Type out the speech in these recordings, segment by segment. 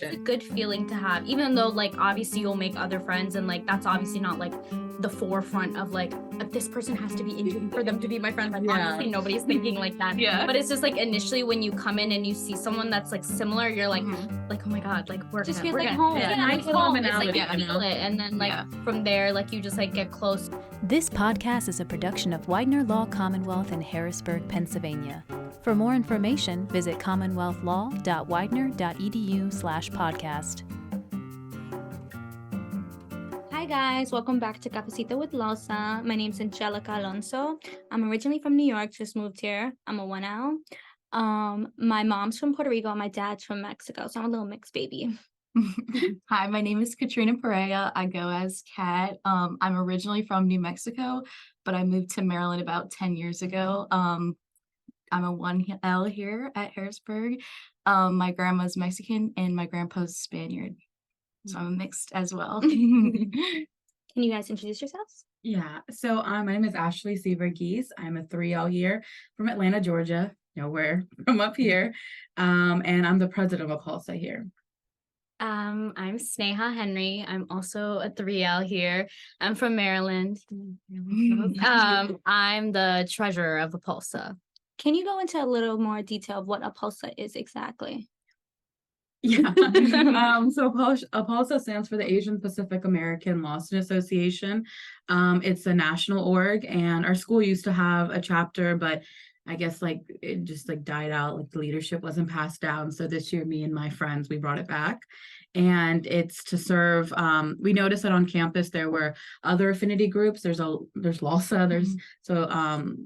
It's a good feeling to have, even though like obviously you'll make other friends and like that's obviously not like the forefront of like this person has to be Indian for them to be my friend. Like obviously nobody's thinking like that. Yeah. But it's just like initially when you come in and you see someone that's like similar, you're like oh my god, like we're just feels like home. Yeah, nice commonality. It's like you feel it, and then like from there, like you just like get close. This podcast is a production of Widener Law Commonwealth in Harrisburg, Pennsylvania. For more information, visit commonwealthlaw.widener.edu/podcast. Hi guys, welcome back to Cafecito with LALSA. My name's Angelica Alonso. I'm originally from New York, just moved here. I'm a 1L. My mom's from Puerto Rico and my dad's from Mexico, so I'm a little mixed baby. Hi, my name is Katrina Perea. I go as Kat. I'm originally from New Mexico, but I moved to Maryland about 10 years ago. I'm a 1L here at Harrisburg. My grandma's Mexican and my grandpa's Spaniard. So I'm mixed as well. Can you guys introduce yourselves? Yeah, so my name is Ashley Seaver-Geese. I'm a 3L here from Atlanta, Georgia. We're from up here. And I'm the president of APALSA here. I'm Sneha Henry. I'm also a 3L here. I'm from Maryland. I'm the treasurer of APALSA. Can you go into a little more detail of what APALSA is exactly? Yeah. So APALSA stands for the Asian Pacific American Law Student Association. It's a national org, and our school used to have a chapter, but I guess like it just like died out, like the leadership wasn't passed down. So this year, me and my friends, we brought it back. And it's to serve, we noticed that on campus there were other affinity groups. There's LALSA, there's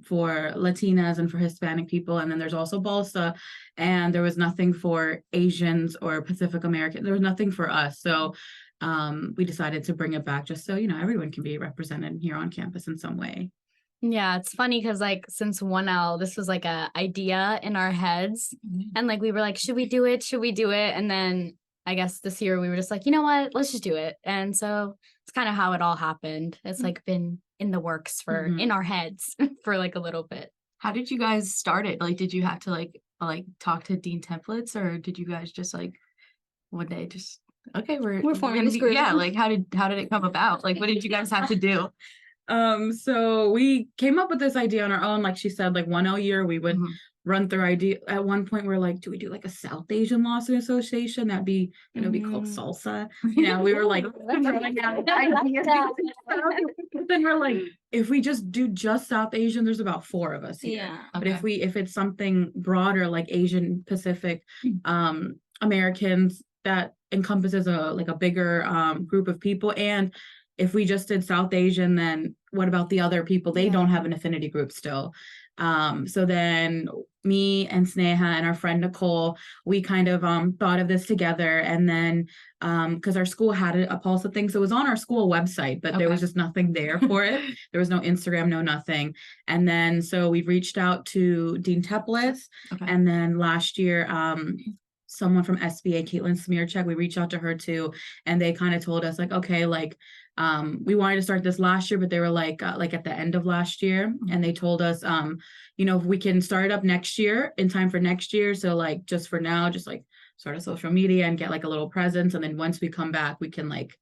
for Latinas and for Hispanic people, and then there's also BALSA, and there was nothing for Asians or Pacific American. There was nothing for us. So we decided to bring it back just so, everyone can be represented here on campus in some way. Yeah, it's funny because like since 1L, this was like a idea in our heads, and like we were like, should we do it? Should we do it? And then I guess this year we were just like, you know what, let's just do it. And so it's kind of how it all happened. It's like been in the works for in our heads for like a little bit. How did you guys start it? Like, did you have to like talk to Dean Templates, or did you guys just like one day just we're forming this group? Yeah, like how did it come about? Like, what did you guys have to do? So we came up with this idea on our own. Like she said, like 1L year, we would run through idea. At one point, we're like, do we do like a South Asian Law Student Association? That'd be, be called SALSA. We were like, then we're like, if we just do just South Asian, there's about 4 of us here. Yeah. But if it's something broader, like Asian Pacific, Americans, that encompasses a bigger group of people. And if we just did South Asian, then what about the other people? They don't have an affinity group still. So then me and Sneha and our friend Nicole, we kind of thought of this together. And then because our school had a APALSA thing, so it was on our school website, but there was just nothing there for it. There was no Instagram, no nothing. And then so we reached out to Dean Templates, and then last year someone from SBA, Caitlin Smearcheck, we reached out to her too, and they kind of told us like, okay, like we wanted to start this last year, but they were like at the end of last year, and they told us if we can start it up next year in time for next year, so like just for now, just like start a social media and get like a little presence, and then once we come back we can like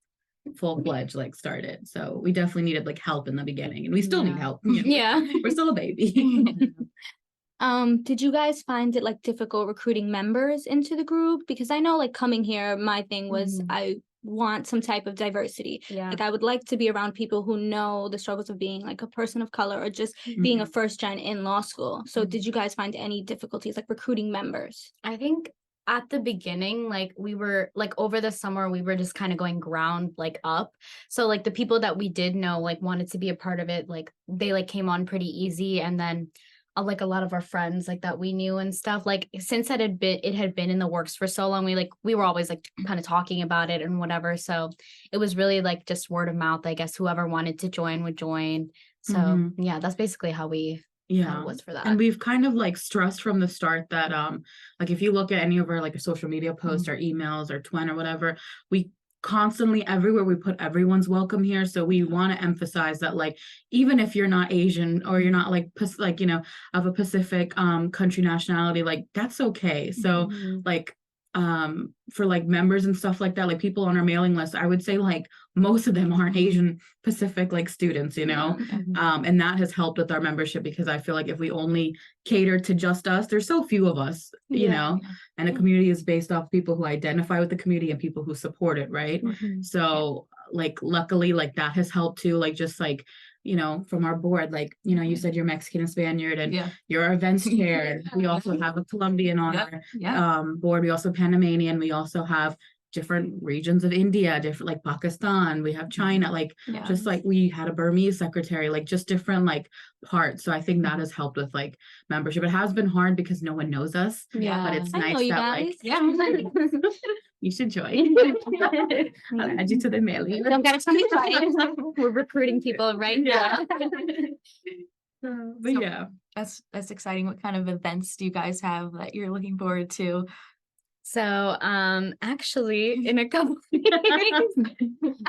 full-fledged like start it. So we definitely needed like help in the beginning, and we still need help. We're still a baby. Did you guys find it like difficult recruiting members into the group? Because I know like coming here, my thing was I want some type of diversity. Like I would like to be around people who know the struggles of being like a person of color or just being a first gen in law school. So did you guys find any difficulties like recruiting members? I think at the beginning, like we were like over the summer, we were just kind of going ground like up. So like the people that we did know like wanted to be a part of it, like they like came on pretty easy. And then like a lot of our friends like that we knew and stuff, like since it had been in the works for so long, we were always like kind of talking about it and whatever. So it was really like just word of mouth, I guess. Whoever wanted to join would join. So yeah, that's basically how we was for that. And we've kind of like stressed from the start that like if you look at any of our like social media posts or emails or twin or whatever, we constantly everywhere we put everyone's welcome here. So we want to emphasize that like even if you're not Asian or you're not like of a Pacific country nationality, like that's okay. So like for like members and stuff like that, like people on our mailing list, I would say like most of them aren't Asian Pacific like students, you know. And that has helped with our membership, because I feel like if we only cater to just us, there's so few of us, you know, and a community is based off people who identify with the community and people who support it, right? So like luckily like that has helped too, like just like, you know, from our board, like, you know, you said you're Mexican and Spaniard, and you're our events chair. We also have a Colombian on our board. We also have Panamanian. We also have different regions of India, different like Pakistan. We have China, like just like we had a Burmese secretary, like just different like parts. So I think that has helped with like membership. It has been hard because no one knows us. But it's nice that like you should join. I'll add you to the mailing. Don't get us We're recruiting people right now. But yeah, that's exciting. What kind of events do you guys have that you're looking forward to? So actually in a couple weeks,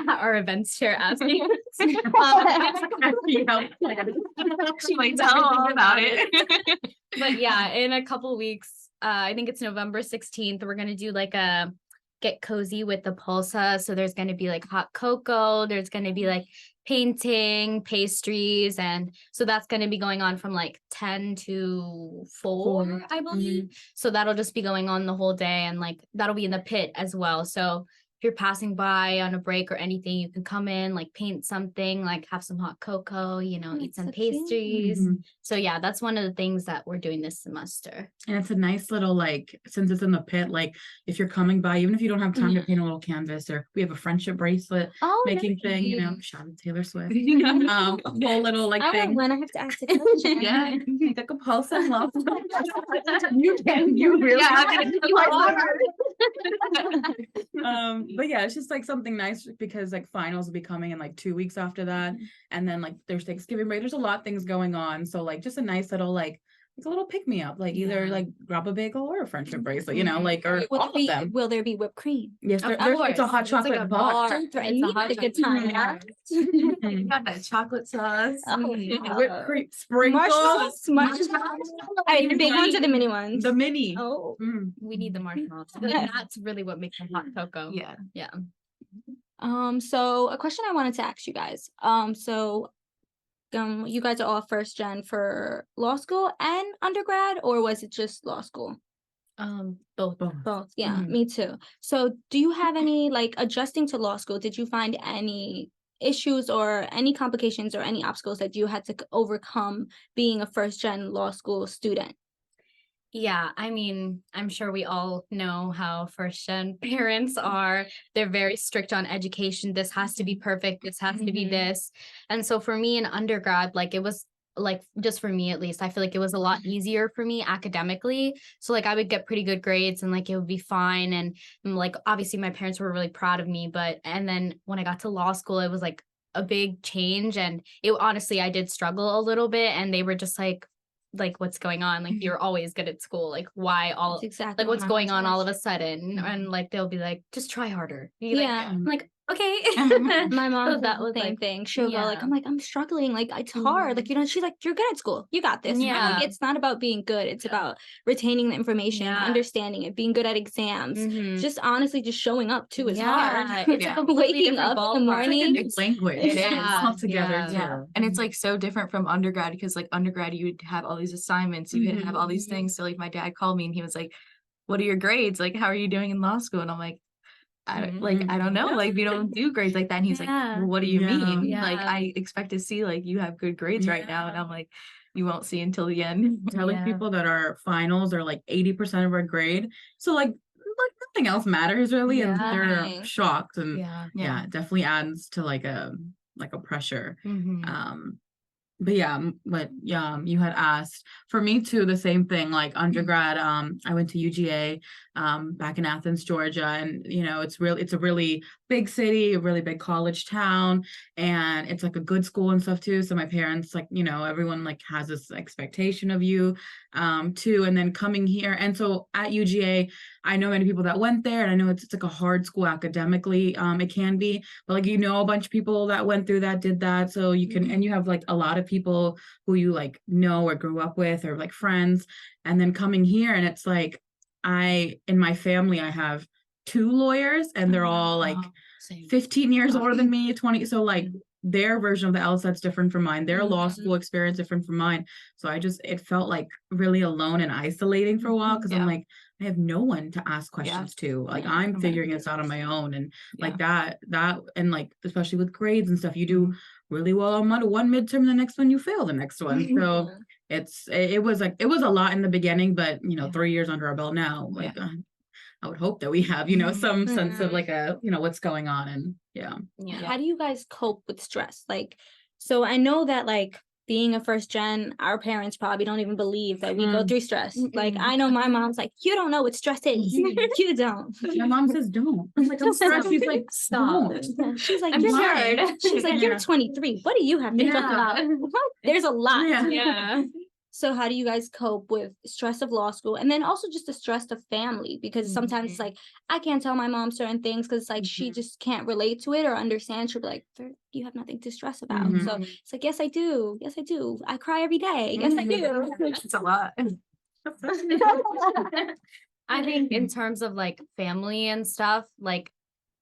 our events chair asked me. She might tell all about it. But yeah, in a couple weeks, I think it's November 16th, we're gonna do like a get cozy with the APALSA. So there's gonna be like hot cocoa, there's gonna be like painting, pastries, and so that's going to be going on from like 10 to 4, I believe. So that'll just be going on the whole day, and like that'll be in the pit as well. So if you're passing by on a break or anything, you can come in, like paint something, like have some hot cocoa, you know, eat some pastries. So yeah, that's one of the things that we're doing this semester. And it's a nice little, like, since it's in the pit, like if you're coming by, even if you don't have time to paint a little canvas, or we have a friendship bracelet making thing, you know, shout out Taylor Swift. Whole little like thing. When I have to ask a question. Like a APALSA and LALSA. You really but yeah, it's just like something nice, because like finals will be coming in like 2 weeks after that, and then like there's Thanksgiving break. There's a lot of things going on, so like just a nice little like it's a little pick me up, like either like grab a bagel or a friendship bracelet, you know, like or all of them. Will there be whipped cream? Yes, it's a hot chocolate bar. It's a hot good time. You got that chocolate sauce, whipped cream, sprinkles, marshmallows. The big ones or the mini ones? The mini. Oh, we need the marshmallows. That's really what makes them hot cocoa. Yeah. So a question I wanted to ask you guys. You guys are all first gen for law school and undergrad, or was it just law school? Both. Yeah, me too. So do you have any like adjusting to law school? Did you find any issues or any complications or any obstacles that you had to overcome being a first gen law school student? Yeah, I mean, I'm sure we all know how first gen parents are. They're very strict on education. This has to be perfect. This has to be this. And so for me in undergrad, like it was like, just for me at least, I feel like it was a lot easier for me academically. So like I would get pretty good grades and like it would be fine. And like obviously my parents were really proud of me. And then when I got to law school, it was like a big change. And it honestly, I did struggle a little bit. And they were just like what's going on, like you're always good at school, like why all like what's going on all of a sudden, and like they'll be like just try harder. I'm like okay. My mom, so that was the same thing. She'll go like, I'm struggling, like it's hard, like, you know, she's like, you're good at school, you got this. Like, it's not about being good, it's about retaining the information, understanding it, being good at exams, just honestly just showing up too is hard. It's like waking up in the morning. It's language. It is all together. And it's like so different from undergrad, because like undergrad you would have all these assignments, you would have all these things. So like my dad called me and he was like, what are your grades, like how are you doing in law school? And I'm like, I don't know, like we don't do grades like that. And he's like, well, what do you mean? Like I expect to see like you have good grades right now. And I'm like, you won't see until the end. Telling people that our finals are like 80% of our grade, so like nothing else matters really, and they're shocked. And it definitely adds to like a pressure. But you had asked, for me too, the same thing, like undergrad, I went to UGA back in Athens, Georgia, and you know, it's a really big city, a really big college town, and it's like a good school and stuff too. So my parents, like, you know, everyone like has this expectation of you too. And then coming here, and so at UGA, I know many people that went there, and I know it's like a hard school academically, it can be, but like, you know, a bunch of people that went through that, did that, so you can, and you have like a lot of people who you like know or grew up with or like friends, and then coming here and it's like in my family, I have 2 lawyers, and they're all like 15 years older than me, 20. So like their version of the LSAT's different from mine. Their law school experience different from mine. So it felt like really alone and isolating for a while, because I'm like, I have no one to ask questions to. Like I'm figuring this out on my own, and like that and like especially with grades and stuff, you do really well on one midterm, the next one you fail the next one. So it was a lot in the beginning, but 3 years under our belt now, like I would hope that we have, some sense of like what's going on. And How do you guys cope with stress? Like, so I know that like being a first gen, our parents probably don't even believe that we go through stress. Like, I know my mom's like, you don't know what stress is. You don't. My mom says, don't. I'm like, I'm stressed. She's like, stop. She's like, I'm you're scared. She's like, you're 23. What do you have to talk about? There's a lot. Yeah. So how do you guys cope with stress of law school, and then also just the stress of family? Because sometimes it's like, I can't tell my mom certain things because like she just can't relate to it or understand. She'll be like, you have nothing to stress about. So it's like, yes, I do. Yes, I do. I cry every day. Yes, I do. It's a lot. I think in terms of like family and stuff, like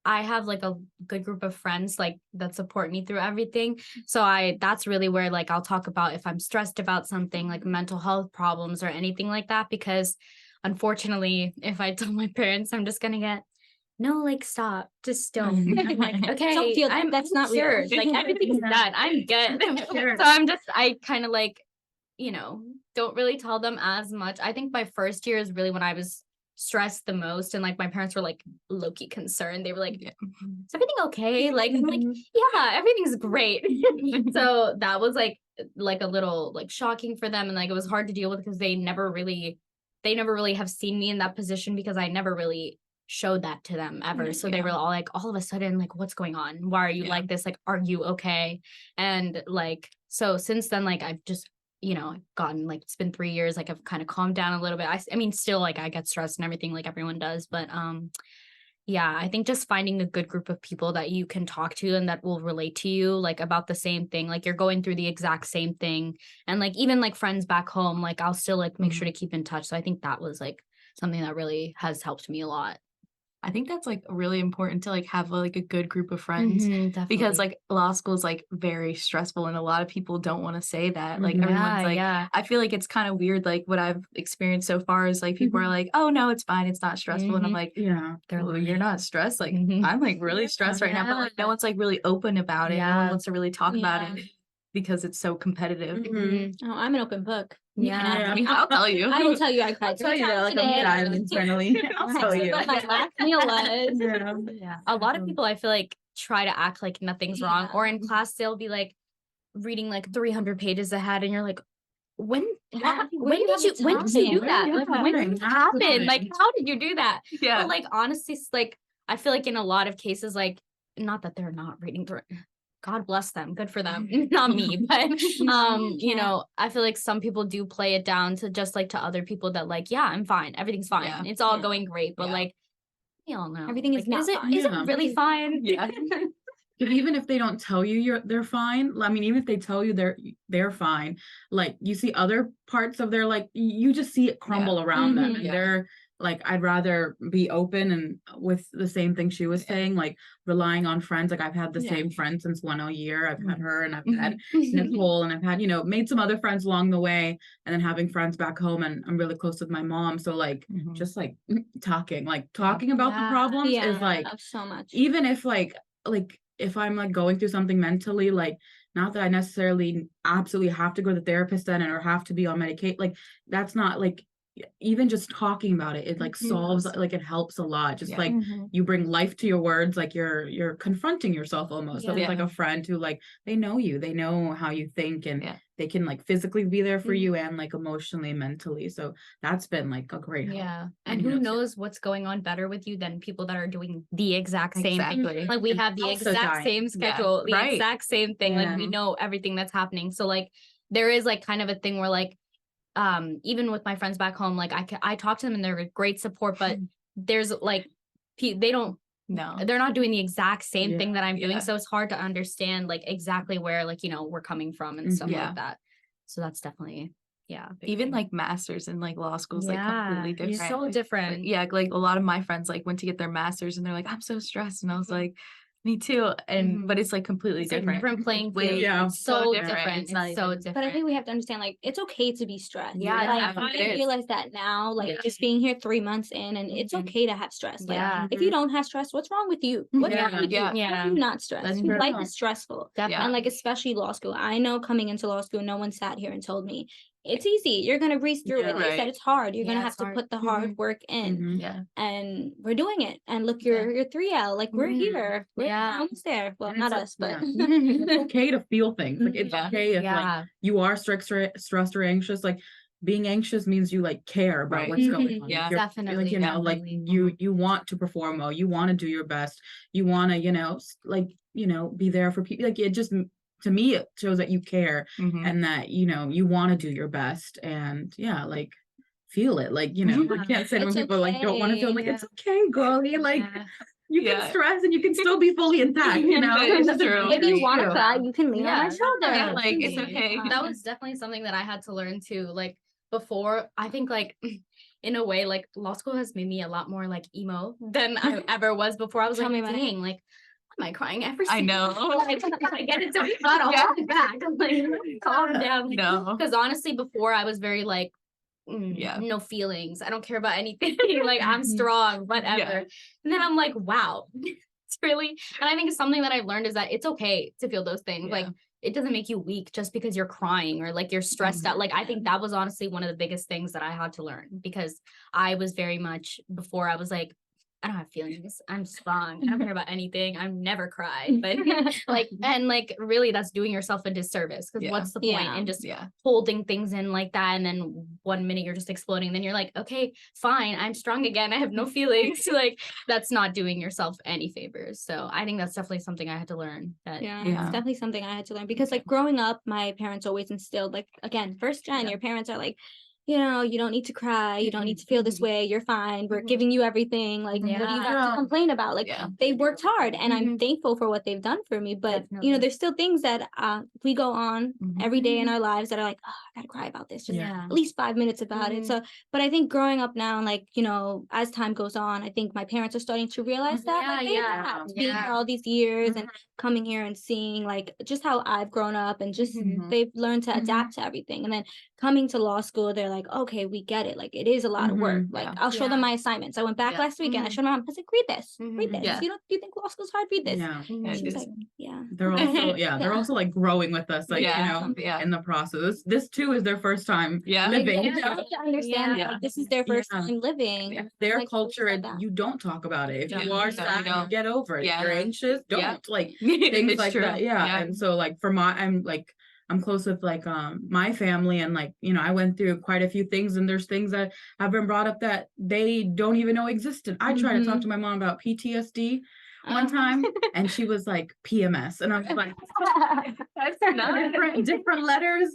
I have like a good group of friends like that support me through everything. So that's really where like I'll talk about if I'm stressed about something like mental health problems or anything like that, because unfortunately, if I tell my parents, I'm just gonna get, no, like stop, just don't. I'm like, okay, Don't feel that. That's not sure. real. Like everything's done. I'm good. So I kind of like, don't really tell them as much. I think my first year is really when I was stressed the most, and like my parents were like low-key concerned. They were like, is everything okay? Like I'm like, yeah, everything's great. So that was like a little like shocking for them, and like it was hard to deal with because they never really have seen me in that position, because I never really showed that to them ever. So they were all like, all of a sudden, like, what's going on? Why are you like this? Like, are you okay? And like, so since then, like I've just gotten like, it's been 3 years, like I've kind of calmed down a little bit. I mean, still like I get stressed and everything like everyone does, but yeah, I think just finding a good group of people that you can talk to and that will relate to you like about the same thing, like you're going through the exact same thing, and like even like friends back home, like I'll still like make sure to keep in touch. So I think that was like something that really has helped me a lot. I think that's like really important to like have like a good group of friends, because like law school is like very stressful, and a lot of people don't want to say that. Like everyone's like, I feel like it's kind of weird. Like what I've experienced so far is like people are like, oh no, it's fine, it's not stressful, and I'm like, well, you're not stressed. Like I'm like really stressed right now, but like no one's like really open about it. No one wants to really talk about it because it's so competitive. Oh, I'm an open book. I'll tell you. I will tell you. I cried. I'll tell you that, like I'm dying internally. I'll tell you. What my last meal was. A lot of people I feel like try to act like nothing's wrong, or in class they'll be like reading like 300 pages ahead, and you're like, when did you do that? Like, when did it happen? Like, how did you do that? But like honestly, like I feel like in a lot of cases, like not that they're not reading through. God bless them. Good for them. Not me, but I feel like some people do play it down to just like to other people that like, yeah, I'm fine. Everything's fine. Yeah. It's all going great. But like, we all know everything is not fine. Is it really fine? Yeah. Even if they don't tell you they're fine, I mean, even if they tell you they're fine, like you see other parts of their, like you just see it crumble around them, and they're like, I'd rather be open and with the same thing she was saying, like relying on friends. Like I've had the same friend since 1 year. I've had her, and I've had Nicole, and I've had, made some other friends along the way, and then having friends back home, and I'm really close with my mom. So like, just like talking about the problems is like so much. Even if like if I'm like going through something mentally, like not that I necessarily absolutely have to go to the therapist then or have to be on medication, like that's not like, even just talking about it like solves, like it helps a lot. Just like you bring life to your words, like you're confronting yourself almost. So it's like a friend who like, they know you, they know how you think, and they can like physically be there for you and like emotionally, mentally. So that's been like a great help. And who knows what's going on better with you than people that are doing the exact same thing. Like we have the exact same schedule, the exact same thing. Like we know everything that's happening. So like there is like kind of a thing where like even with my friends back home, like I talk to them and they're great support, but there's like they're not doing the exact same thing that I'm doing, so it's hard to understand like exactly where like we're coming from and stuff like that. So that's definitely Yeah. Even like masters and like law schools, like completely different. So different. Yeah, like a lot of my friends like went to get their masters and they're like, I'm so stressed. And I was like, me too. And but it's like completely It's like different. different playing field. Yeah. So different. It's not It's so even- different. But I think we have to understand, like, it's okay to be stressed. Yeah, like, it I is. realize that now, like, just being here 3 months in, and it's okay to have stress. Like, Yeah. if you don't have stress, what's wrong with you? What's Yeah. wrong with you? Yeah. How are you not stressed? That's Your true. life is stressful. Definitely. And, like, especially law school. I know coming into law school, no one sat here and told me, it's easy. You're going to breeze through Yeah. it. They said Right. it's hard. You're going to Yeah, have it's to hard. put the hard work in. Mhm. Yeah. And we're doing it. And look, you're 3L. Like, we're here. We're Yeah. almost there. Well, And not it's us, but. It's okay to feel things. Like it's Yeah. okay if like you are stressed or anxious. Like being anxious means you like care about Right. what's going Mhm. on. Yeah. Like, you're, Definitely, like, you know, like definitely. you want to perform well. You want to do your best. You want to, you know, be there for people. Like it just to me it shows that you care Mhm. and that you know you want to do your best. And yeah, like feel it. Like you know, I can't say when It's people like don't want to feel. okay. Like it's okay, girlie. Like. You can Yeah. stress and you can still be fully intact, you know? That is It doesn't true. mean If you that want to cry, you can lean on my Yeah. shoulder. Yeah, like, it's okay. That was definitely something that I had to learn too. Like before, I think like in a way, like law school has made me a lot more like emo than I ever was before. I was Tell like, me about it. dang, like, why am I crying every I single know. Like, I get into it, but I'll hold it back. I'm like, calm down. No. Because honestly, before I was very like, Yeah. no feelings. I don't care about anything. Like I'm strong, whatever. Yeah. And then I'm like, wow, it's really. And I think something that I've learned is that it's okay to feel those things. Yeah. Like it doesn't make you weak just because you're crying or like you're stressed out. Like I think that was honestly one of the biggest things that I had to learn because I was very much before I was like, I don't have feelings. I'm strong. I don't care about anything. I've never cried. But like, and like really that's doing yourself a disservice because Yeah. what's the point Yeah. in just Yeah. holding things in like that and then 1 minute you're just exploding. Then you're like, okay, fine. I'm strong again. I have no feelings. Like that's not doing yourself any favors. So I think that's definitely something I had to learn. That Yeah, Yeah. it's definitely something I had to learn because like growing up, my parents always instilled like again, first gen, Yeah. your parents are like, you know, you don't need to cry, you don't need to feel this way, you're fine, we're Mhm. giving you everything. Like, what do you have Yeah. to complain about? Like, Yeah. they worked hard, and I'm Mhm. thankful for what they've done for me. But you Definitely. know, there's still things that we go on Mhm. every day in our lives that are like, oh, I gotta cry about this, just Yeah. at least 5 minutes about it. Mhm. So, but I think growing up now, like you know, as time goes on, I think my parents are starting to realize that like they have being here all these years and coming here and seeing like just how I've grown up and just Mhm. they've learned to Mhm. adapt to everything. And then coming to law school, they're like, okay, we get it. Like it is a lot of work. Mhm. Like Yeah. I'll show them Yeah. my assignments. I went back Yeah. last weekend. I Mhm. showed my mom. I was like, read this, read Mhm. this. Yeah. You think law school's hard? Read this. Yeah. Yeah, She it was is. like, yeah. They're also they're also like growing with us, like Yeah. you know, Yeah. in the process. This too is their first time Yeah. living. They have to understand Yeah. that like, this is their first Yeah. time living. Yeah. Their Like, culture, said that. you don't talk about it. If you Yeah. are No, sad, you don't. get over it. Yeah. If you're anxious, don't. Yeah. Like things It's like true. that. Yeah. And so like I'm close with like my family and like, you know, I went through quite a few things and there's things that have been brought up that they don't even know existed. I tried to talk to my mom about PTSD one time and she was like PMS and I was like That's not different letters.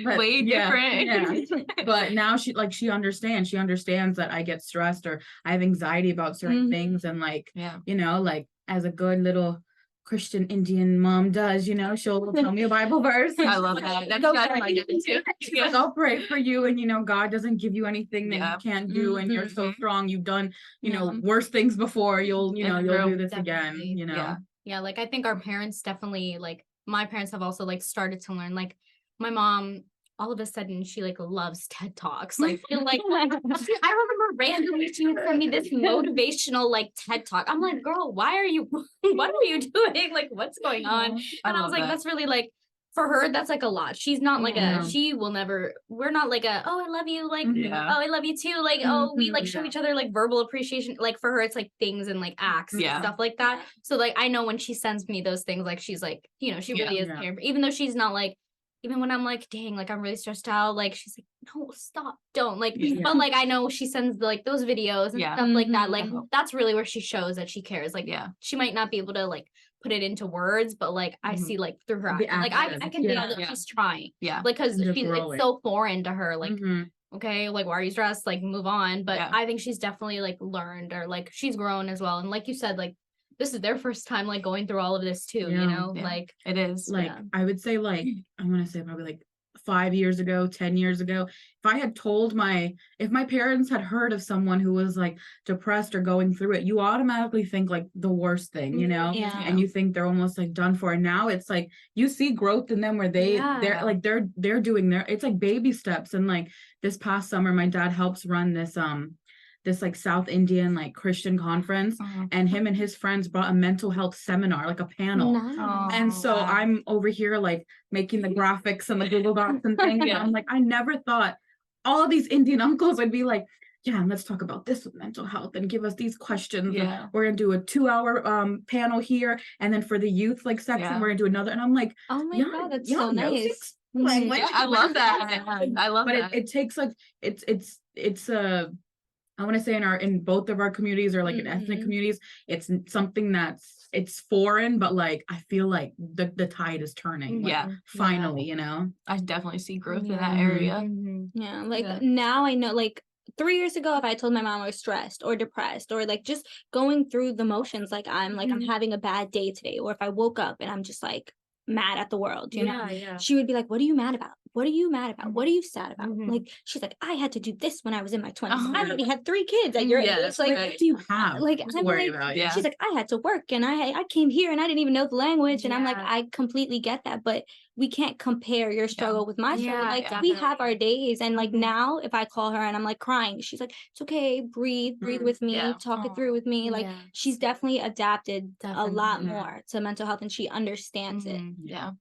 But way different. Yeah. But now she understands that I get stressed or I have anxiety about certain things and like Yeah. you know like as a good little Christian Indian mom does, you know, she'll tell me a Bible verse. I love that. That's Go what I pray. like it too. She's like, I'll pray for you, and you know, God doesn't give you anything that Yeah. you can't do, and you're so Mhm. strong. You've done, you know, Yeah. worse things before. You'll It's do true. this again. Definitely. You know, Yeah. Yeah, like I think our parents definitely like my parents have also like started to learn. Like my mom, all of a sudden she like loves TED Talks. Like I remember randomly she would send me this motivational like TED Talk. I'm like, girl, what are you doing? Like what's going on? And I was like, that's really like for her, that's like a lot. She's not like Yeah. she will never, we're not like oh, I love you. Like, Yeah. oh, I love you too. Like, oh, we like show Yeah. each other like verbal appreciation. Like for her, it's like things and like acts Yeah. and stuff like that. So like, I know when she sends me those things, like she's like, you know, she really is Yeah. caring. Even though she's not like, even when I'm like, dang, like I'm really stressed out, like she's like, no, stop, don't like, Yeah. but like I know she sends like those videos and Yeah. stuff like that. Mhm. Like that's really where she shows that she cares. Like Yeah. she might not be able to like put it into words, but like I Mhm. see like through her The eyes. Like I actions. can Yeah. tell that Yeah. she's trying. Yeah. Like because Just it's growing. so foreign to her. Like Mhm. okay, like why are you stressed? Like move on. But Yeah. I think she's definitely like learned or like she's grown as well. And like you said, like this is their first time like going through all of this too, you Yeah. know? Yeah. Like It is. Like Yeah. I would say like I want to say probably like 5 years ago, 10 years ago, if I had told if my parents had heard of someone who was like depressed or going through it, you automatically think like the worst thing, you know, and you think they're almost like done for. And now it's like, you see growth in them where they're like, they're doing it's like baby steps. And like this past summer, my dad helps run this like South Indian like Christian conference, and him and his friends brought a mental health seminar, like a panel. And so I'm over here like making the graphics and the Google Docs and things. And I'm like, I never thought all of these Indian uncles would be like, yeah, and let's talk about this with mental health and give us these questions. Yeah. We're gonna do a 2-hour panel here, and then for the youth like section, we're gonna do another. And I'm like, oh my God, that's so nice. I love that. I love that. But it takes like it's I want to say in both of our communities, or like in ethnic communities, it's something it's foreign, but like I feel like the tide is turning. Like, finally, you know. I definitely see growth in that area. Yeah, like now I know, like 3 years ago, if I told my mom I was stressed or depressed or like just going through the motions, like I'm having a bad day today, or if I woke up and I'm just like mad at the world, you know, she would be like, what are you mad about? What are you mad about? What are you sad about? Like, she's like, I had to do this when I was in my 20s. I already had 3 kids at your age. It's like, what do you have? Like, I'm like, she's like, I had to work and I came here and I didn't even know the language. And I'm like, I completely get that, but we can't compare your struggle with my struggle. Like, we have our days. And like now, if I call her and I'm like crying, she's like, it's okay, breathe with me, talk it through with me. Like, she's definitely adapted a lot more to mental health, and she understands it. Yeah.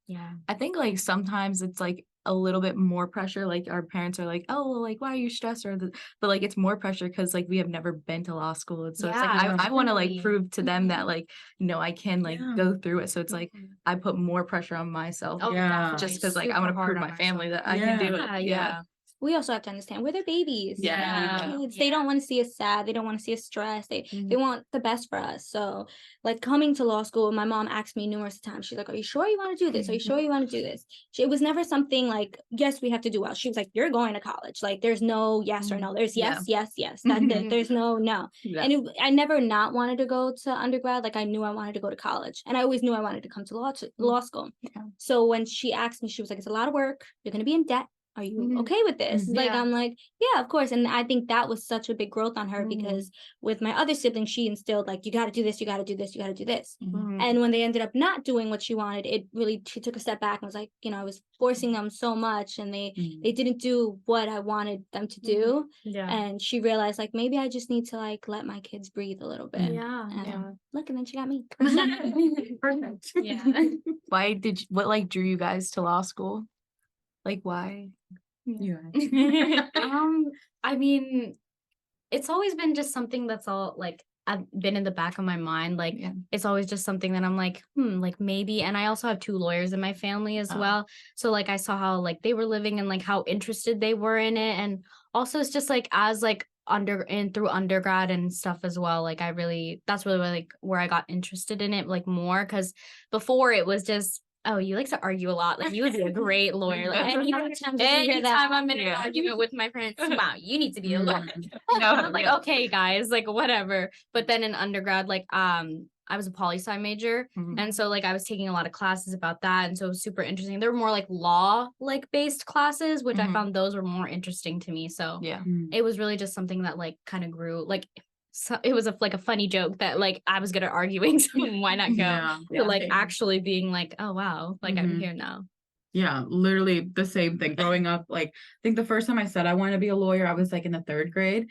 I think like sometimes it's like a little bit more pressure, like our parents are like, oh, well, like why are you stressed, but like it's more pressure because like we have never been to law school, and so it's like I want to like prove to them that like, you know, I can like go through it. So it's like I put more pressure on myself, just because like I want to prove my family that I can do it. We also have to understand we're their babies. Kids, they don't want to see us sad. They don't want to see us stressed. They want the best for us. So like coming to law school, my mom asked me numerous times, she's like, are you sure you want to do this? Are you sure you want to do this? It was never something like, yes, we have to do well. She was like, you're going to college. Like there's no yes or no. There's yes. That's it. There's no. And I never not wanted to go to undergrad. Like I knew I wanted to go to college, and I always knew I wanted to come to law school. So when she asked me, she was like, it's a lot of work. You're going to be in debt. Are you okay with this? Like, I'm like, yeah, of course. And I think that was such a big growth on her, because with my other siblings, she instilled like, you got to do this, you got to do this, you got to do this. And when they ended up not doing what she wanted, she took a step back and was like, you know, I was forcing them so much, and they didn't do what I wanted them to do. And she realized like, maybe I just need to like let my kids breathe a little bit. Look, and then she got me. Perfect. What like drew you guys to law school? Like why? I mean, it's always been just something that's all like I've been in the back of my mind. Like it's always just something that I'm like, like maybe. And I also have 2 lawyers in my family as well. So like I saw how like they were living and like how interested they were in it. And also it's just like as like through undergrad and stuff as well, like that's really like where I got interested in it like more, because before it was just, oh, you like to argue a lot. Like you would be a great lawyer. Like anytime I'm in an argument with my parents, wow, you need to be a lawyer. I'm like, okay, guys, like whatever. But then in undergrad, like I was a poli-sci major, and so like I was taking a lot of classes about that, and so it was super interesting. There were more like law like based classes, which I found those were more interesting to me. So it was really just something that like kind of grew like. So it was like a funny joke that like I was good at arguing, so why not go to like actually being like, oh wow, like I'm here now. Yeah, literally the same thing. Growing up, like I think the first time I said I wanted to be a lawyer, I was like in the 3rd grade.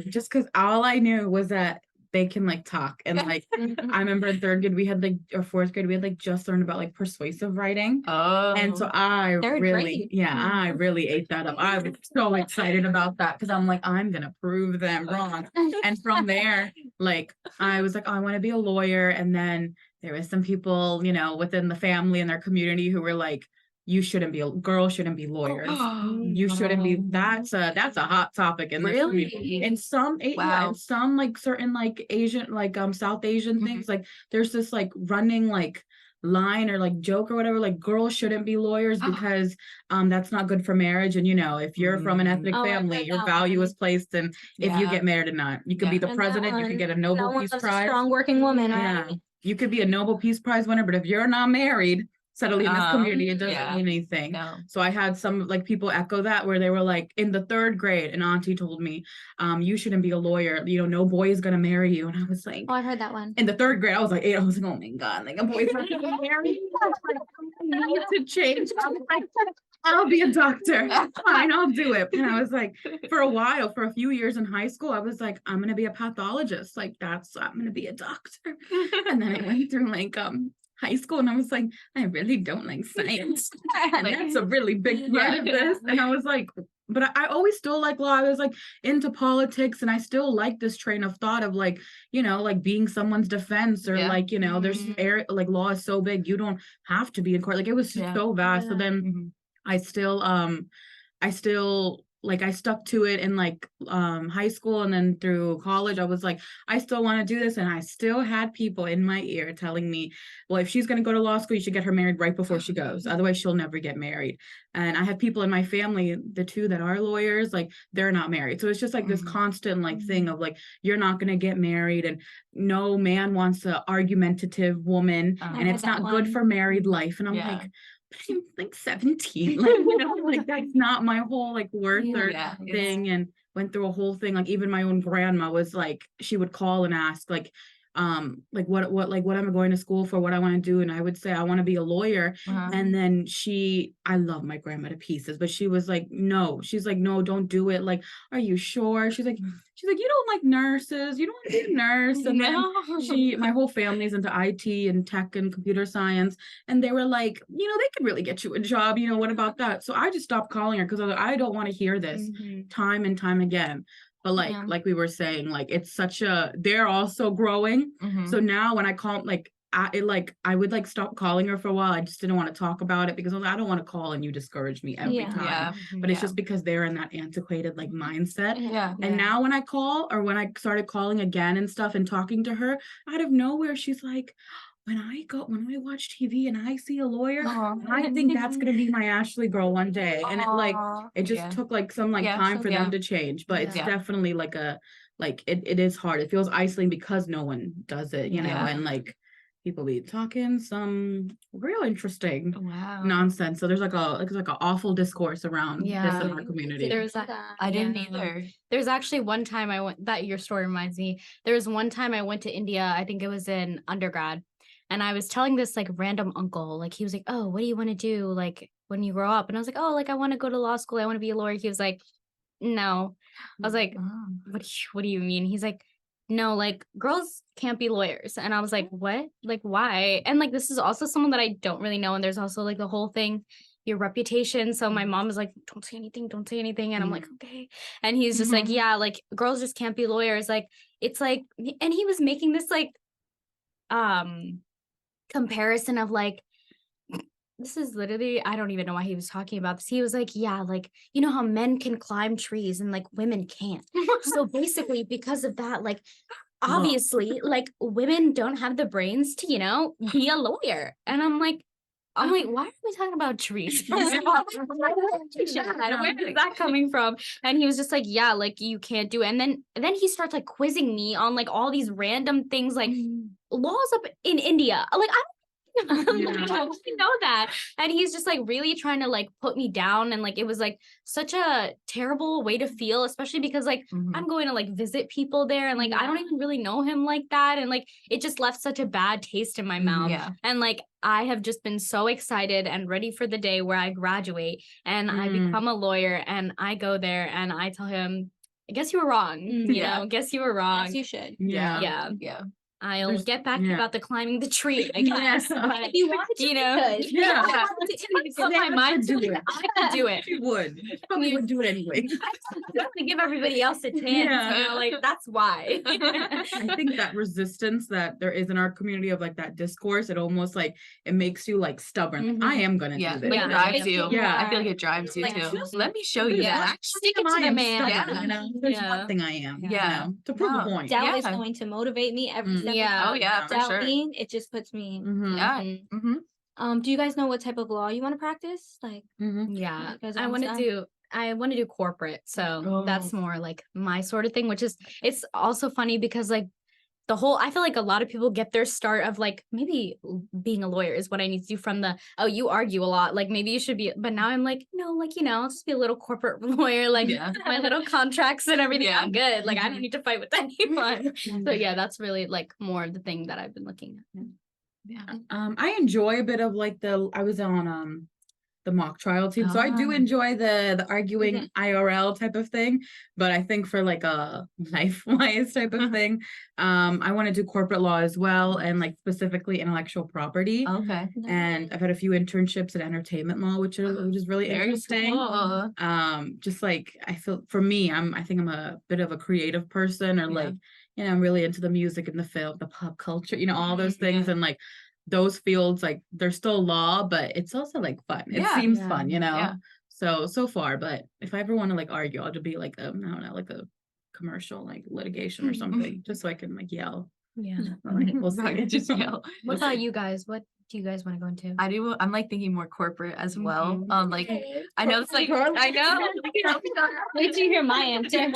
Just because all I knew was that they can like talk, and like I remember in 3rd grade we had like, or 4th grade we had like just learned about like persuasive writing. And so I really ate that up. I was so excited about that, because I'm like, I'm gonna prove them wrong. And from there, like I was like, oh, I want to be a lawyer. And then there was some people, you know, within the family and their community who were like, girls shouldn't be lawyers. You shouldn't be. That's a hot topic in this community. In some in some like certain like Asian, like South Asian things, like there's this like running like line or like joke or whatever, like girls shouldn't be lawyers because that's not good for marriage. And you know, if you're from an ethnic family, your value is placed in if you get married or not. You could be the president, you could get a Nobel Peace Prize. A strong working woman. You could be a Nobel Peace Prize winner, but if you're not married, settling in this community. It doesn't mean anything. No. So I had some like people echo that where they were like, in the 3rd grade, an auntie told me, you shouldn't be a lawyer. You know, no boy is gonna marry you. And I was like, Oh, I've heard that one. in the 3rd grade, I was like 8. I was like, oh my God, like a boy's not gonna marry me. I was like, I need to change. I was like, I'll be a doctor. Fine, I'll do it. And I was like, for a while, for a few years in high school, I was like, I'm gonna be a pathologist. Like I'm gonna be a doctor. And then I went through like high school and I was like, I really don't like science. And that's a really big part of this. And I was like, but I always still like law. I was like into politics and I still like this train of thought of like, you know, like being someone's defense or like, you know, there's like law is so big, you don't have to be in court. Like it was just so vast. So then I still like I stuck to it in like high school and then through college. I was like, I still want to do this. And I still had people in my ear telling me, well, if she's going to go to law school, you should get her married right before she goes. Otherwise she'll never get married. And I have people in my family, the 2 that are lawyers, like they're not married. So it's just like this constant like thing of like, you're not going to get married and no man wants an argumentative woman and it's not good for married life. And I'm like, I'm like 17, like, you know, like that's not my whole like worth or thing. And went through a whole thing. Like even my own grandma was like, she would call and ask like what am I going to school for, what I want to do, and I would say I want to be a lawyer. And then I love my grandma to pieces, but she was like, no, she's like, no, don't do it. Like, are you sure? She's like, you don't like nurses, you don't want to be a nurse. And then my whole family's into IT and tech and computer science, and they were like, you know, they could really get you a job, you know, what about that? So I just stopped calling her because I was like, I don't want to hear this time and time again. But like we were saying, like it's they're also growing. So now when I call, like I would like stop calling her for a while. I just didn't want to talk about it because I don't want to call and you discourage me every time. But it's just because they're in that antiquated like mindset. And now when I call or when I started calling again and stuff and talking to her, out of nowhere, she's like, when I watch TV and I see a lawyer, I think that's gonna be my Ashley girl one day. And it just took like some time for them to change. But it's definitely like it is hard. It feels isolating because no one does it, you know, and like people be talking some real interesting nonsense. So there's like an awful discourse around this in our community. I didn't either. There's actually one time I went, that your story reminds me, there was one time I went to India, I think it was in undergrad. And I was telling this like random uncle, like he was like, oh, what do you want to do like when you grow up? And I was like, oh, like I want to go to law school. I want to be a lawyer. He was like, no. I was like, what do you mean? He's like, no, like girls can't be lawyers. And I was like, what? Like, why? And like, this is also someone that I don't really know. And there's also like the whole thing, your reputation. So my mom is like, don't say anything. Don't say anything. And I'm like, okay. And he's just like, yeah, like girls just can't be lawyers. Like, it's like, and he was making this like, comparison of like, this is literally, I don't even know why he was talking about this. He was like, yeah, like, you know how men can climb trees and like women can't. So basically because of that, like, obviously, like women don't have the brains to, you know, be a lawyer. And I'm like, why are we talking about trees? Where is that coming from? And he was just like, yeah, like you can't do it. And then he starts like quizzing me on like all these random things, like laws up in India. Like I don't know that. And he's just like really trying to like put me down. And like it was like such a terrible way to feel, especially because like I'm going to like visit people there and like I don't even really know him like that. And like it just left such a bad taste in my mouth. And like I have just been so excited and ready for the day where I graduate and I become a lawyer and I go there and I tell him, I guess you were wrong. You know, guess you were wrong. Yes, you should. Yeah. I'll get back about the climbing the tree. I guess. If you want to, you know, I put my mind to it. I could do it. You would. You probably would do it anyway. To give everybody else a chance. You know, like that's why. I think that resistance that there is in our community of like that discourse, it almost like it makes you like stubborn. I am gonna do this. Like drives you. I feel like it drives you too. Let me show you. Stick it to the man. You know, there's one thing I am. You know, to prove a point. Doubt is going to motivate me every step. For sure. It just puts me. Do you guys know what type of law you want to practice? Like, I want to do corporate. So that's more like my sort of thing, which is, it's also funny because like I feel like a lot of people get their start of like, maybe being a lawyer is what I need to do from oh, you argue a lot. Like maybe you should be, but now I'm like, no, like, I'll just be a little corporate lawyer, like my little contracts and everything. I'm good. Like I don't need to fight with anyone. So yeah, that's really like more of the thing that I've been looking at. I enjoy a bit of like I was on the mock trial team. So I do enjoy the arguing IRL type of thing, but I think for like a life-wise type of thing, I want to do corporate law as well, and like specifically intellectual property. Okay. And I've had a few internships in entertainment law, which is really interesting. Cool. Just like I feel for me, I think I'm a bit of a creative person, or like, I'm really into the music and the film, the pop culture, all those things, and like those fields, like they're still law, but it's also like fun. It seems fun, so far. But if I ever want to like argue, I'll just be like I don't know, like a commercial like litigation or something, just so I can like yell. We'll see. Just yell. What about you guys? What do you guys want to go into? I'm like thinking more corporate as well. Like I know it's like I know. Wait till you hear my answer.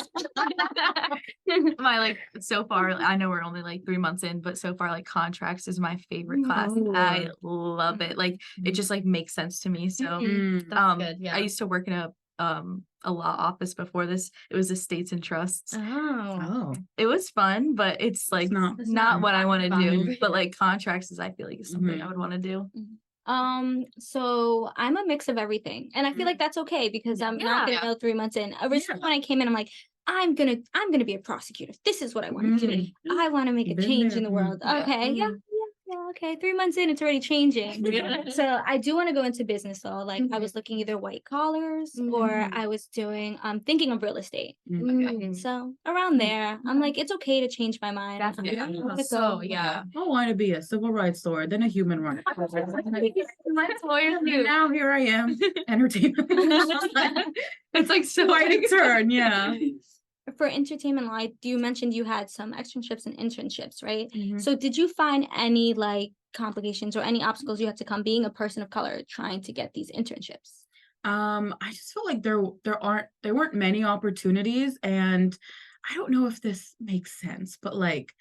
My like so far, I know we're only like 3 months in, but so far like contracts is my favorite class. I love it. Like it just like makes sense to me. So That's good. Yeah. I used to work in a law office before this. It was estates and trusts. Oh. It was fun, but it's like It's not what I want to do. But like contracts is I feel like is something I would want to do. So I'm a mix of everything, and I feel like that's okay because I'm not gonna know 3 months in. Originally, when I came in, I'm like, I'm gonna be a prosecutor. This is what I want to do. I want to make a change in the world. Okay, yeah, okay. 3 months in, it's already changing. So I do want to go into business though. Like I was looking either white collars or I was doing thinking of real estate. So around there, I'm like, it's okay to change my mind. I want to be a civil rights lawyer, then a human rights lawyer. Now here I am, entertainment. It's like so quite a turn, For entertainment law, you mentioned you had some externships and internships, right? So did you find any like complications or any obstacles you had to come being a person of color trying to get these internships? I just feel like there weren't many opportunities, and I don't know if this makes sense, but like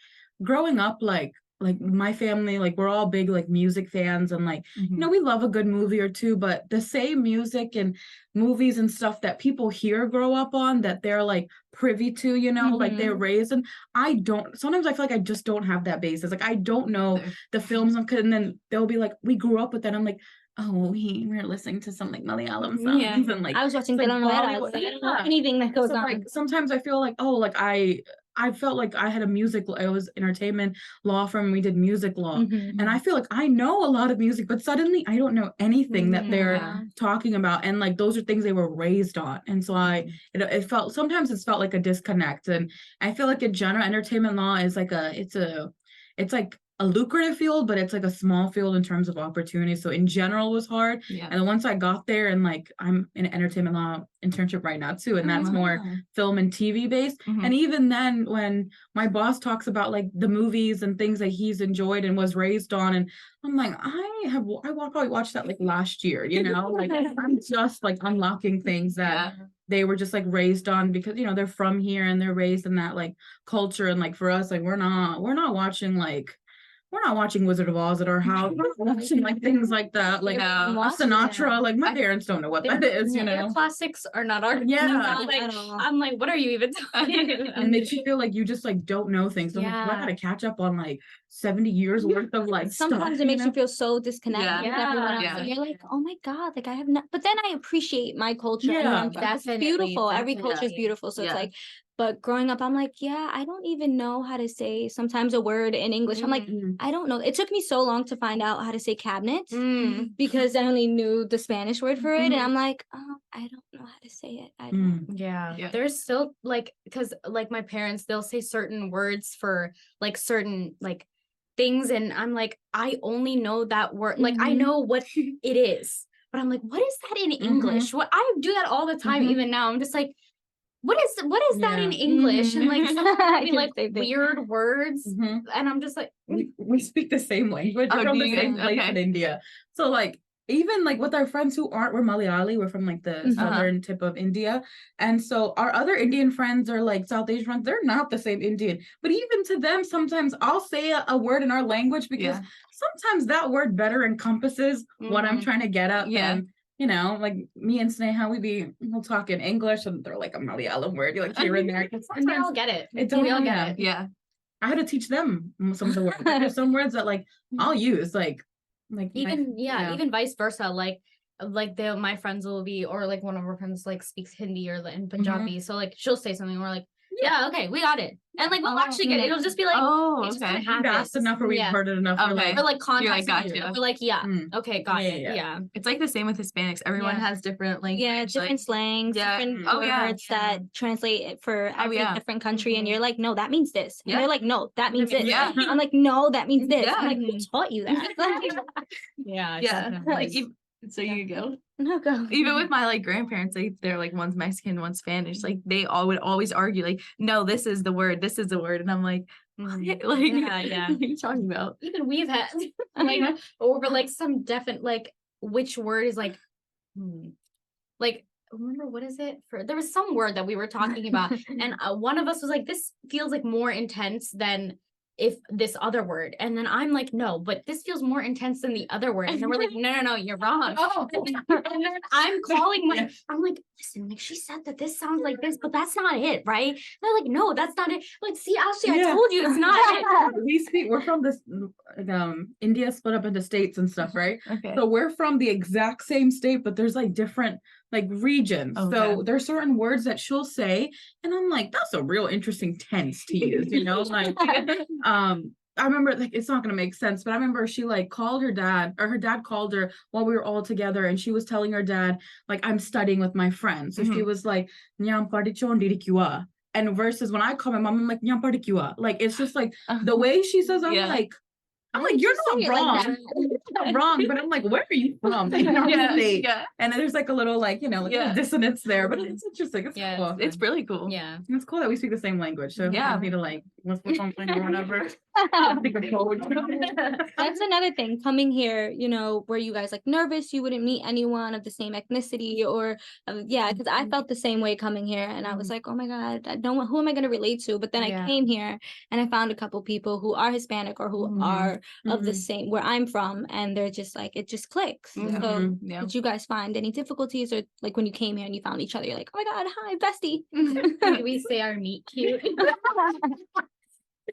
growing up, like my family, like we're all big like music fans, and like we love a good movie or two, but the same music and movies and stuff that people here grow up on, that they're like privy to, like they're raised, and sometimes I feel like I just don't have that basis. Like I don't know the films, and then they'll be like, we grew up with that. I'm like, oh, we're listening to some like Malayalam songs, and like I was watching like telenovelas. I don't know anything that goes on. Like sometimes I feel like, oh, like I felt like I had it was entertainment law firm. We did music law, and I feel like I know a lot of music, but suddenly I don't know anything that they're talking about, and like those are things they were raised on, and so it felt like a disconnect, and I feel like in general entertainment law is like it's like a lucrative field, but it's like a small field in terms of opportunity. So in general, it was hard. And then once I got there, and like I'm in an entertainment law internship right now too, and that's more film and TV based. And even then, when my boss talks about like the movies and things that he's enjoyed and was raised on, and I'm like, I probably watched that like last year, like I'm just like unlocking things that they were just like raised on, because they're from here and they're raised in that like culture. And like for us, like we're not watching Wizard of Oz at our house. We're not watching like things like that, like Sinatra. Like my parents don't know what that is, Their classics are not our I'm like, what are you even talking about? And makes you feel like you just like don't know things. So I'm like, I gotta catch up on like 70 years worth of like sometimes stuff, it makes you feel so disconnected with everyone else. Yeah. And you're like, oh my God, like I have not, but then I appreciate my culture. Yeah, It's beautiful. Every culture is beautiful. So it's like, but growing up, I'm like, I don't even know how to say sometimes a word in English. I'm like, I don't know. It took me so long to find out how to say cabinet because I only knew the Spanish word for it. And I'm like, oh, I don't know how to say it. I don't. There's still like, because like my parents, they'll say certain words for like certain like things. And I'm like, I only know that word. Like I know what it is, but I'm like, what is that in English? What I do that all the time. Even now, I'm just like, what is that in English? And like, like weird words. And I'm just like, we speak the same language. We're from the same place in India. So like, even like with our friends who we're Malayali, we're from like the southern tip of India. And so our other Indian friends are like South Asian friends, they're not the same Indian. But even to them, sometimes I'll say a word in our language because sometimes that word better encompasses what I'm trying to get at than, you know, like me and Sneha, we'll talk in English and they're like a Malayalam word, you're like here and there. And we all get it. We all get it. Yeah. I had to teach them some of the words. There's some words that like I'll use like even even vice versa, like my friends will be, or like one of our friends like speaks Hindi or in Punjabi, so like she'll say something, we're like, yeah, okay, we got it, and like we'll actually get it. It'll just be like, okay, we've asked enough or we've heard it enough, okay, or like context, gotcha. We're like, okay, got it. Yeah, it's like the same with Hispanics. Everyone has different language, different slangs, different words that translate for every different country, and you're like, no, that means this, and they're like, no, that means this. I'm like, no, that means this. I'm like, who taught you that? Like so you go. No, go. Even with my like grandparents, they're like one's Mexican, one's Spanish. Like they all would always argue, like, no, this is the word, and I'm like, what? Like, what are you talking about? Even we've had like over like some definite like which word is like remember what is it for? There was some word that we were talking about, and one of us was like, this feels like more intense than if this other word, and then I'm like, no, but this feels more intense than the other word, and then we're like, no, you're wrong. And then I'm calling I'm like, listen, like she said that this sounds like this, but that's not it, right? And they're like, no, that's not it. Like, see, Ashley, I told you it's not it. We're from this India split up into states and stuff, right? So we're from the exact same state, but there's like different like regions. So there's certain words that she'll say, and I'm like, that's a real interesting tense to use, you know? Like I remember, like, it's not gonna make sense, but I remember she like called her dad, or her dad called her while we were all together, and she was telling her dad, like, I'm studying with my friend. So she was like, "Nyam padichon diri kua." And versus when I call my mom, I'm like, "Nyam padi kua." Like, it's just like the way she says, I'm like, you're not wrong. You're not wrong, but I'm like, where are you from? And then there's like a little like, you know, like dissonance there, but it's interesting. It's cool. It's really cool. Yeah. It's cool that we speak the same language. So yeah, me to like, what's something or whatever. That's another thing, coming here, you know, were you guys like nervous you wouldn't meet anyone of the same ethnicity, or because I felt the same way coming here, and I was like, oh my God, I don't, who am I going to relate to? But then I came here and I found a couple people who are Hispanic or who are of the same where I'm from, and they're just like, it just clicks. So did you guys find any difficulties, or like when you came here and you found each other, you're like, oh my God, hi, bestie? We say our meet cute.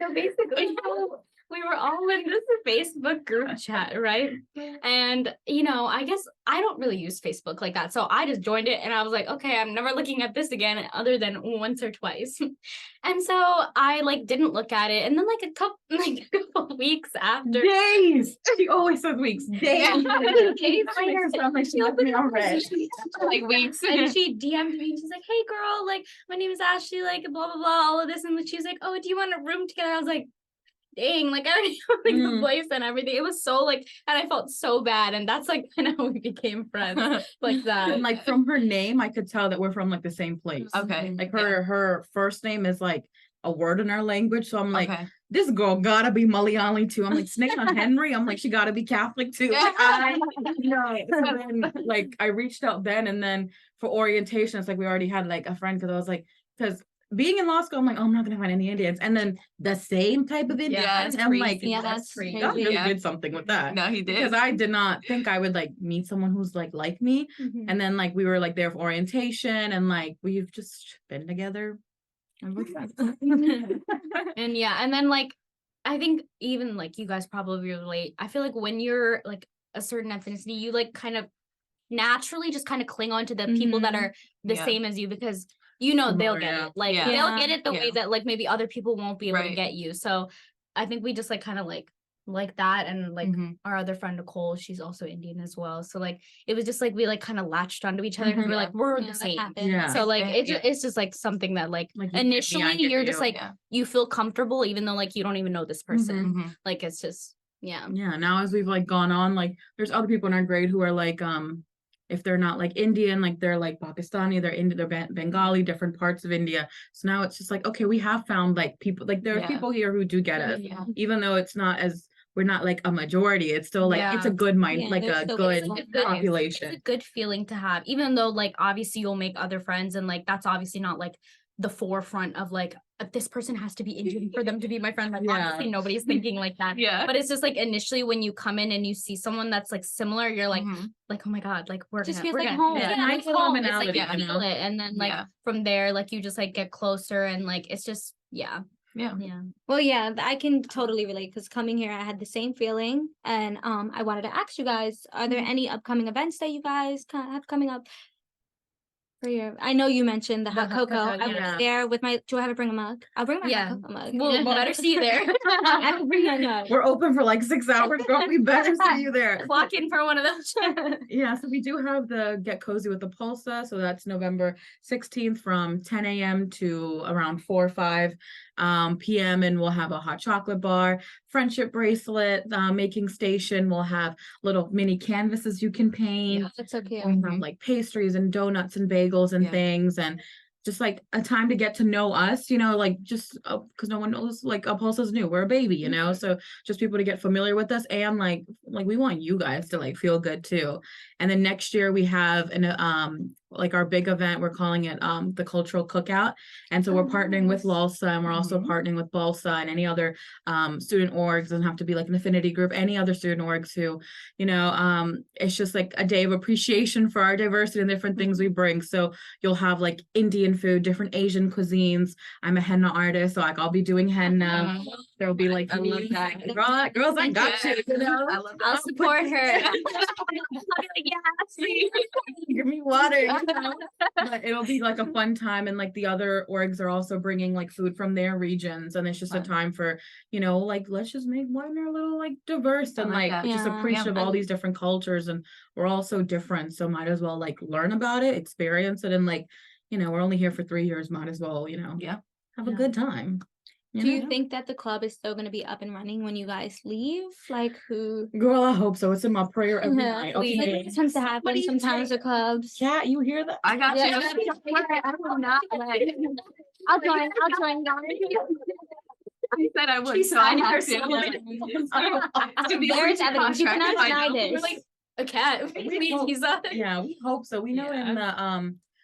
So basically, we were all in this Facebook group chat, right? And, you know, I guess I don't really use Facebook like that. So I just joined it and I was like, okay, I'm never looking at this again other than once or twice. And so I like didn't look at it. And then like a couple weeks after. Days! She always says weeks. Days. Days later. Like she left me already. Like weeks. And she DM'd me and she's like, hey girl, like my name is Ashley, like blah, blah, blah, all of this. And she's like, oh, do you want a room together? I was like, dang, like I already have like the place and everything. It was so like, and I felt so bad, and that's like kind of how we became friends like that. And like from her name, I could tell that we're from like the same place. Okay. Like her first name is like a word in our language, so I'm like, this girl gotta be Malayali too. I'm like, Sneha Henry. I'm like, she gotta be Catholic too. Like, I know. So then, like, I reached out then, and then for orientation, it's like we already had like a friend, because I was like, because being in law school, I'm like, oh, I'm not gonna find any Indians, and then the same type of Indians. And I'm like, that's crazy. God really did something with that. No, he did, because I did not think I would like meet someone who's like me. And then like we were like there for orientation, and like we've just been together. And we're friends. And and then like I think even like you guys probably relate. I feel like when you're like a certain ethnicity, you like kind of naturally just kind of cling on to the people that are the same as you, because you know they'll get it. Like they'll get it the way that like maybe other people won't be able to get you. So I think we just like kind of like that, and like our other friend Nicole, she's also Indian as well. So like it was just like we like kind of latched onto each other because we're like we're the same. So like it's just like something that like initially you're just like you feel comfortable even though like you don't even know this person. Like it's just now as we've like gone on, like there's other people in our grade who are like if they're not like Indian, like they're like Pakistani, they're Bengali, different parts of India. So now it's just like, okay, we have found like people, like there are people here who do get us, even though it's not as we're not like a majority. It's still like, it's a good mind, Yeah, like there's a still good people. It's population. a good feeling to have, even though like obviously you'll make other friends and like that's obviously not like the forefront of like this person has to be Indian for them to be my friend. Like obviously nobody's thinking like that. Yeah. But it's just like initially when you come in and you see someone that's like similar, you're like, like, oh my God, like we're Just gonna, feels we're like gonna, home. yeah, Nice like home. It's like commonality, you you feel know? it. And then like from there, like you just like get closer and like it's just Yeah. Well, yeah, I can totally relate because coming here, I had the same feeling, and I wanted to ask you guys: are there any upcoming events that you guys have coming up for your? I know you mentioned the hot cocoa. I was there with my. Do I have to bring a mug? I'll bring my hot cocoa mug. We'll better see you there. I will bring my mug. We're open for like 6 hours, girl. We better see you there. Clock in for one of those. Yeah, so we do have the Get Cozy with APALSA. So that's November 16th from 10 a.m. to around 4 or 5 p.m. And we'll have a hot chocolate bar, friendship bracelet, making station. We'll have little mini canvases you can paint. Yeah, that's so cute. We have like pastries and donuts and bagels and things, and just like a time to get to know us, you know, like just because no one knows, like APALSA's new, we're a baby, you know, so just people to get familiar with us, and like we want you guys to like feel good too. And then next year we have an like our big event, we're calling it the cultural cookout, and so we're partnering with LALSA, and we're also partnering with BALSA and any other student orgs. Doesn't have to be like an affinity group, any other student orgs who, you know, it's just like a day of appreciation for our diversity and different things we bring. So you'll have like Indian food, different Asian cuisines. I'm a henna artist, so like I'll be doing henna. There'll be like, I love that. Girls, I got you, you know? I'll support her. I'll be like, yes. Give me water. You know? But it'll be like a fun time, and like the other orgs are also bringing like food from their regions, and it's just a time for, you know, like let's just make Widener a little like diverse and like just appreciative of all these different cultures, and we're all so different, so might as well like learn about it, experience it, and like, you know, we're only here for 3 years, might as well, you know, have a good time. Do you think that the club is still going to be up and running when you guys leave? Like who? Girl, I hope so. It's in my prayer every night. Okay. Like, it tends to happen sometimes with clubs. Yeah, you hear that? I got you. I will not like. I'll join, guys. I said I would. She's So I signing have herself. to. There's evidence. You cannot deny We're this. like a cat. Yeah, we hope so. We know in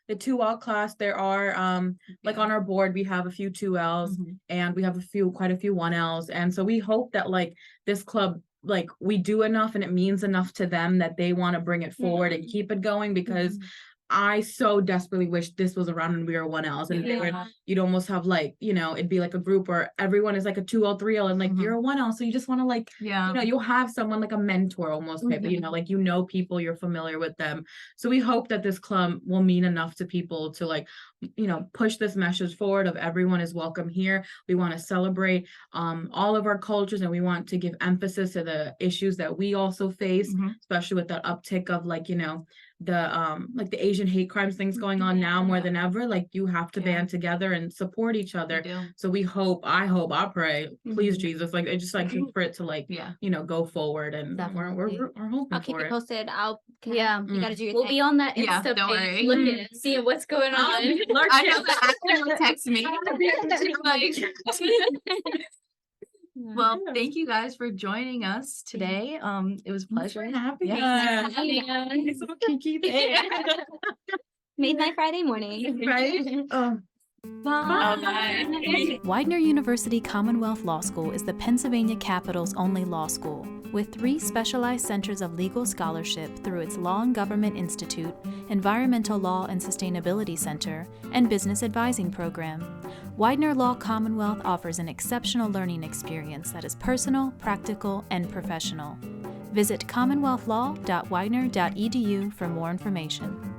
the 2L class there are like on our board we have a few 2Ls and we have quite a few 1Ls, and so we hope that like this club, like we do enough and it means enough to them that they want to bring it forward and keep it going, because I so desperately wish this was around when we were 1Ls, and you'd almost have like, you know, it'd be like a group where everyone is like a 2L, 3L, and like you're a 1L, so you just want to like, you know, you'll have someone like a mentor almost type, you know, like, you know, people, you're familiar with them. So we hope that this club will mean enough to people to like, you know, push this message forward of everyone is welcome here. We want to celebrate all of our cultures, and we want to give emphasis to the issues that we also face, especially with that uptick of like, you know, the Asian hate crimes things going on now more than ever. Like you have to band together and support each other. So we hope, I pray, please Jesus, like I just like for it to like, you know, go forward, and we're hoping I'll keep for you it. posted. You gotta do your We'll thing. be on that Yeah, Insta don't page worry. looking and seeing what's going on. I know that Ashley will text me. Well, thank you guys for joining us today. It was a pleasure. Made my Friday morning. Right? Bye. Widener University Commonwealth Law School is the Pennsylvania capital's only law school, with 3 specialized centers of legal scholarship through its Law and Government Institute, Environmental Law and Sustainability Center, and Business Advising Program. Widener Law Commonwealth offers an exceptional learning experience that is personal, practical, and professional. Visit commonwealthlaw.widener.edu for more information.